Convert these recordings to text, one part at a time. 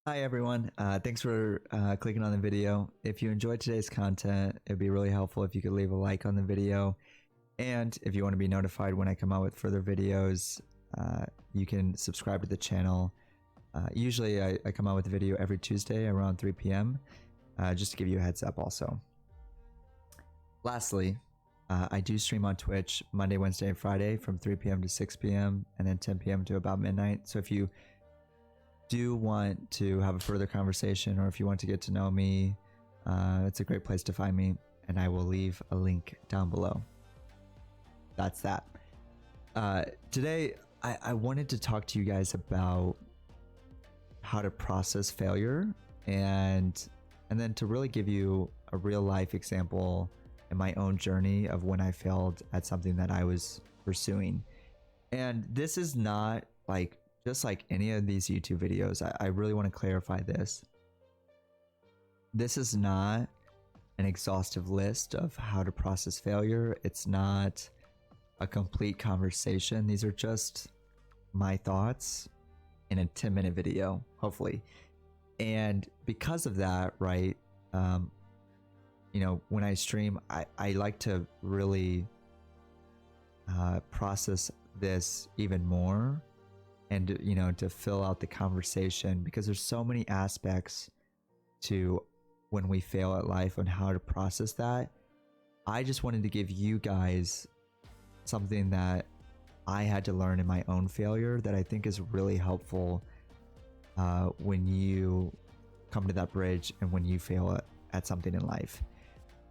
Hi everyone, thanks for clicking on the video. If you enjoyed today's content, it'd be really helpful if you could leave a like on the video. And if you want to be notified when I come out with further videos, you can subscribe to the channel. Usually I come out with a video every Tuesday around 3 p.m. Just to give you a heads up also. Lastly, I do stream on Twitch Monday, Wednesday, and Friday from 3 p.m. to 6 p.m. and then 10 p.m. to about midnight. So if you do want to have a further conversation, or if you want to get to know me, it's a great place to find me, and I will leave a link down below. That's that. Today I wanted to talk to you guys about how to process failure, and then to really give you a real life example in my own journey of when I failed at something that I was pursuing. And this is not like just like any of these YouTube videos. I really want to clarify this. This is not an exhaustive list of how to process failure. It's not a complete conversation. These are just my thoughts in a 10-minute video, hopefully. And because of that, right, when I stream, I like to really process this even more, and to fill out the conversation, because there's so many aspects to when we fail at life and how to process that. I just wanted to give you guys something that I had to learn in my own failure that I think is really helpful when you come to that bridge and when you fail at something in life.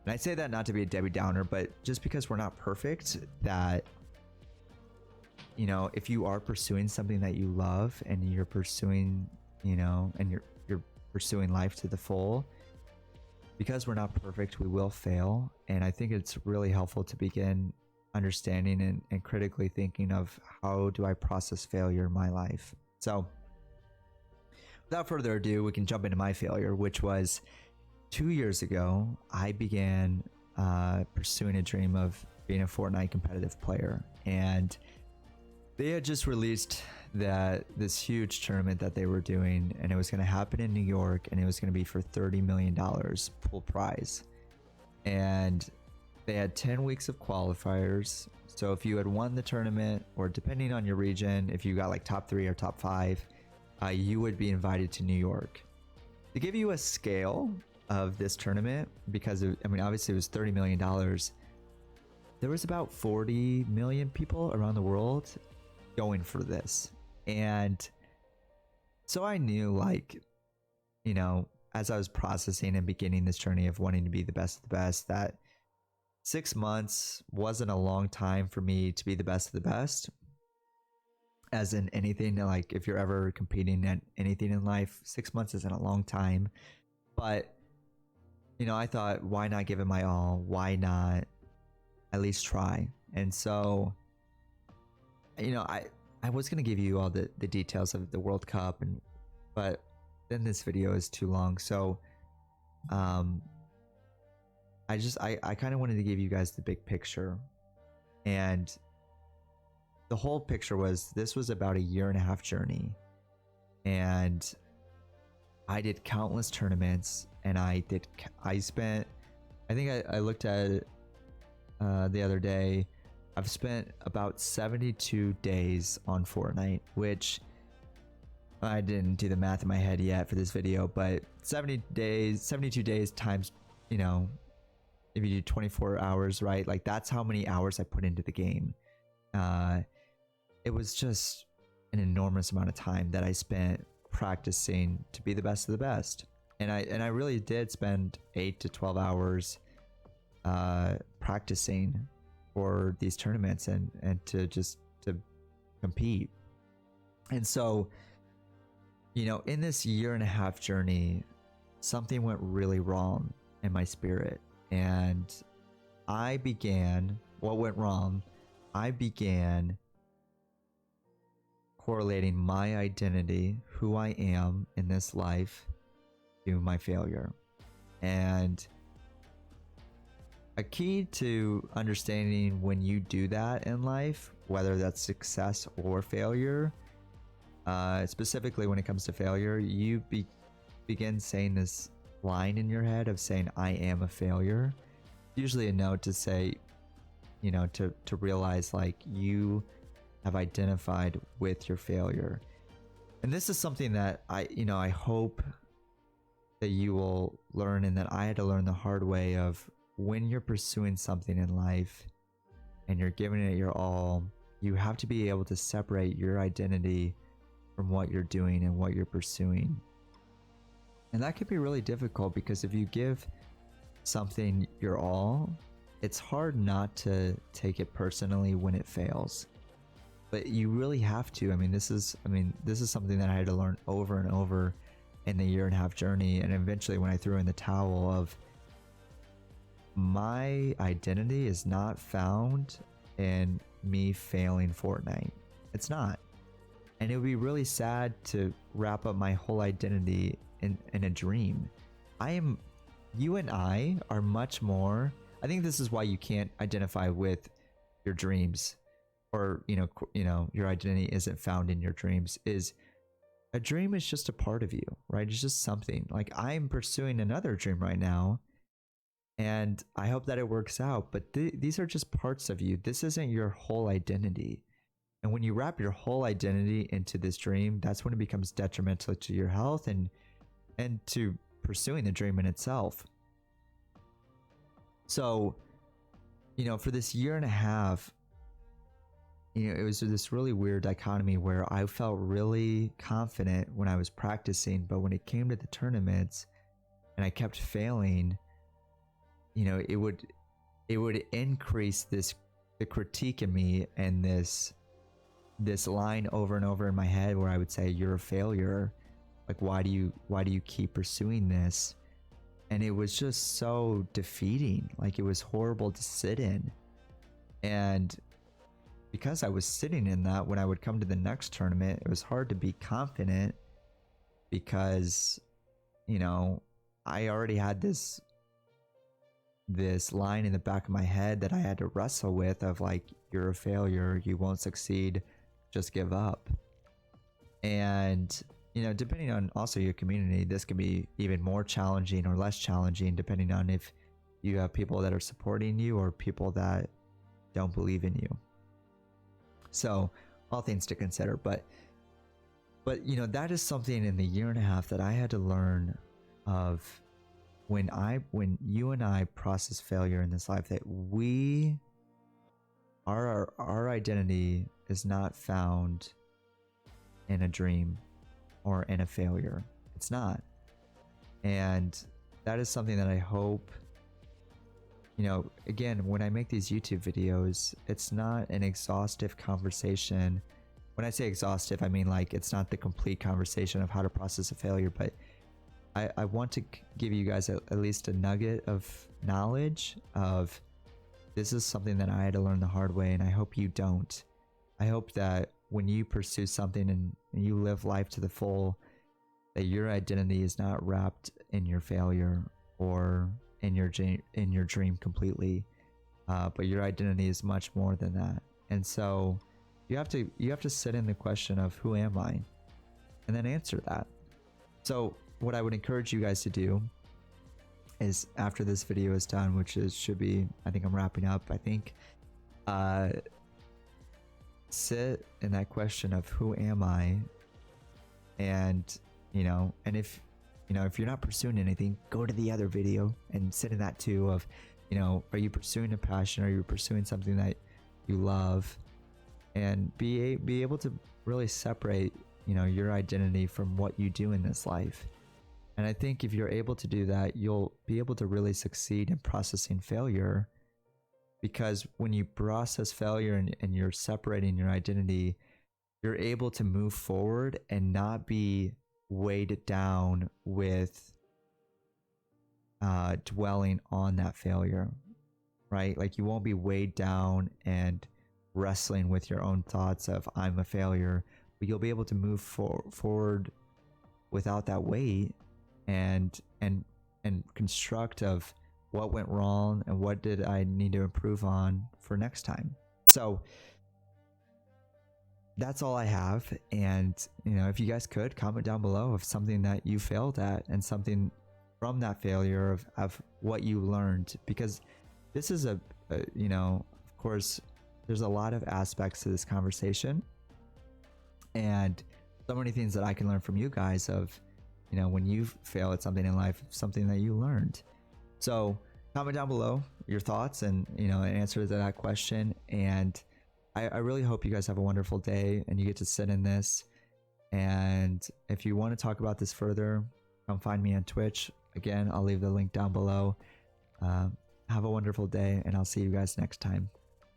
And I say that not to be a Debbie Downer, but just because we're not perfect, that if you are pursuing something that you love and you're pursuing, and you're pursuing life to the full, because we're not perfect, we will fail. And I think it's really helpful to begin understanding and critically thinking of, how do I process failure in my life? So without further ado, we can jump into my failure, which was 2 years ago. I began pursuing a dream of being a Fortnite competitive player, and they had just released this huge tournament that they were doing, and it was going to happen in New York, and it was going to be for $30 million pool prize. And they had 10 weeks of qualifiers. So if you had won the tournament, or depending on your region, if you got like top 3 or top 5, you would be invited to New York. To give you a scale of this tournament, because obviously it was $30 million, there was about 40 million people around the world going for this. And so I knew, as I was processing and beginning this journey of wanting to be the best of the best, that 6 months wasn't a long time for me to be the best of the best. As in anything, like if you're ever competing at anything in life, 6 months isn't a long time. But I thought, why not give it my all? Why not at least try? And so I was going to give you all the details of the World Cup, but then this video is too long. So I kind of wanted to give you guys the big picture. And the whole picture this was about a 1.5 year journey. And I did countless tournaments, and I looked at it the other day. I've spent about 72 days on Fortnite, which I didn't do the math in my head yet for this video, but 72 days times, if you do 24 hours, right? Like, that's how many hours I put into the game. It was just an enormous amount of time that I spent practicing to be the best of the best. And I really did spend 8 to 12 hours practicing for these tournaments and to compete. And so, in this 1.5 year journey, something went really wrong in my spirit. And what went wrong? I began correlating my identity, who I am in this life, to my failure. And a key to understanding when you do that in life, whether that's success or failure, specifically when it comes to failure, you begin saying this line in your head of saying, I am a failure, usually a note to say, to realize like you have identified with your failure. And this is something that I hope that you will learn, and that I had to learn the hard way of, when you're pursuing something in life and you're giving it your all, you have to be able to separate your identity from what you're doing and what you're pursuing. And that can be really difficult, because if you give something your all, it's hard not to take it personally when it fails. But you really have to. This is something that I had to learn over and over in the 1.5-year journey, and eventually when I threw in the towel of, my identity is not found in me failing Fortnite. It's not. And it would be really sad to wrap up my whole identity in a dream. You and I are much more, I think this is why you can't identify with your dreams, or your identity isn't found in your dreams, is a dream is just a part of you, right? It's just something. Like, I'm pursuing another dream right now, and I hope that it works out, but these are just parts of you. This isn't your whole identity. And when you wrap your whole identity into this dream, that's when it becomes detrimental to your health and to pursuing the dream in itself. So, for this 1.5 years, it was this really weird dichotomy where I felt really confident when I was practicing, but when it came to the tournaments and I kept failing, it would increase the critique in me, and this line over and over in my head where I would say, you're a failure. Like, why do you keep pursuing this? And it was just so defeating. Like, it was horrible to sit in. And because I was sitting in that, when I would come to the next tournament, it was hard to be confident, because I already had this line in the back of my head that I had to wrestle with of like, you're a failure, you won't succeed, just give up. And depending on also your community, this can be even more challenging or less challenging, depending on if you have people that are supporting you or people that don't believe in you. So, all things to consider. But that is something in the 1.5 years that I had to learn of, when you and I process failure in this life, that our identity is not found in a dream or in a failure. It's not. And that is something that I hope, again, when I make these YouTube videos, it's not an exhaustive conversation. When I say exhaustive, I mean like, it's not the complete conversation of how to process a failure, but I want to give you guys at least a nugget of knowledge of, this is something that I had to learn the hard way, and I hope you don't. I hope that when you pursue something and you live life to the full, that your identity is not wrapped in your failure or in your dream completely, but your identity is much more than that. And so you have to sit in the question of, who am I, and then answer that. So what I would encourage you guys to do is, after this video is done, which should be, I think I'm wrapping up, I think, sit in that question of, who am I? And and if you're not pursuing anything, go to the other video and sit in that too of, are you pursuing a passion? Are you pursuing something that you love? And be able to really separate your identity from what you do in this life. And I think if you're able to do that, you'll be able to really succeed in processing failure, because when you process failure and you're separating your identity, you're able to move forward and not be weighed down with dwelling on that failure, right? Like, you won't be weighed down and wrestling with your own thoughts of, I'm a failure, but you'll be able to move forward without that weight, and construct of what went wrong and what did I need to improve on for next time. So that's all I have. And, you know, if you guys could comment down below of something that you failed at and something from that failure of what you learned, because this is a, you know, of course, there's a lot of aspects to this conversation and so many things that I can learn from you guys of, you know, when you fail at something in life, something that you learned. So comment down below your thoughts and, you know, an answer to that question. And I really hope you guys have a wonderful day and you get to sit in this. And if you want to talk about this further, come find me on Twitch. Again, I'll leave the link down below. Have a wonderful day, and I'll see you guys next time.